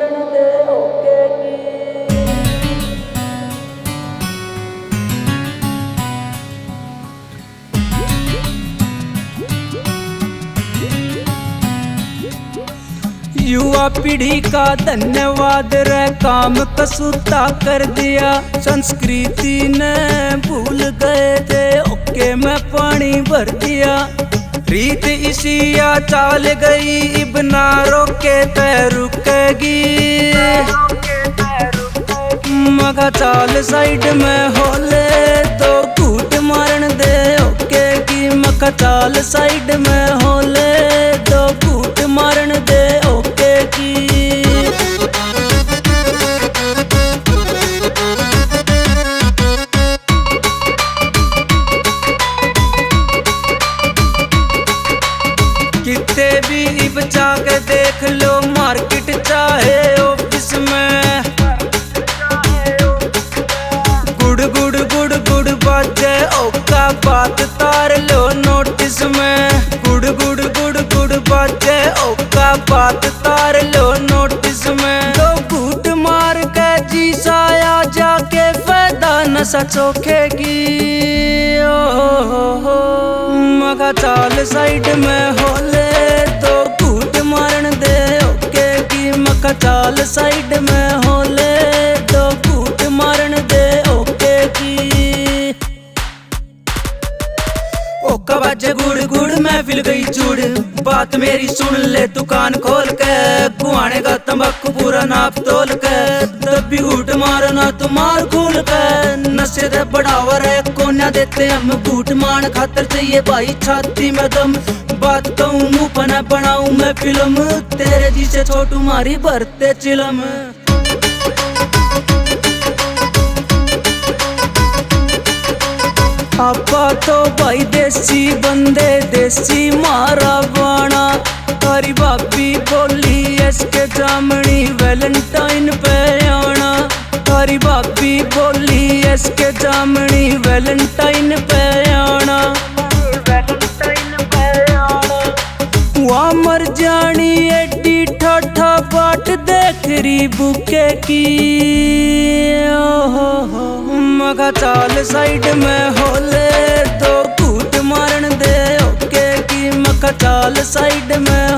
मारन दे okay की। युवा पीढ़ी का धन्यवाद रे, काम कसूता कर दिया। संस्कृति ने भूल गए थे, ओके में पानी भर दिया। रीत इसिया चाल गई, इब ना रोके ते रुकेगी। मगा चाल साइड में होले तो घूट मारन दे ओके की। मगा चाल साइड में होले तो घूट मारन दे ओके की। कितने भी इब जाके देख लो, मार्केट चाहे ऑफिस में, गुड़ गुड़ गुड़ गुड़ बाजे ओका बात तार लो नोटिस में। गुड़ गुड़ गुड़ गुड़ बाजे ओका बात तार लो नोटिस में। तो घूट मार के जी साया जाके फायदा नशा चोखेगी। ओ मगा चाल साइड में होले तो घूट मारन दे ओके की। मगा चाल साइड में होले तो घूट मारन दे ओके की। ओका बाजे गुड़ गुड़ महफिल गई चूड़, बात मेरी सुन ले दुकान खोल के। गुआने का तंबाकू पूरा नाप तोल के, तब भी घूट मारना तो मार खोल के। नशे दे बढ़ावा रे कोन्या देते हम, घूट मान खातर चाहिए भाई छाती में दम। बात कहूँ मुँह पना बनाऊं मैं फिल्म, तेरे जी से छोटू मारी भरते चिलम। आपा तो भाई देसी बंदे, देसी मारा बाणा। तारी भाभी बोली इसके जामनी वैलेंटाइन पे आना। तारी भाभी बोली इसके जामनी वैलेंटाइन पे आना। वहाँ मर जानी एडी ठाठा बाट देख री बुके की। मगा चाल साइड में होले तो घूट मारन दे ओके की। मगा चाल साइड में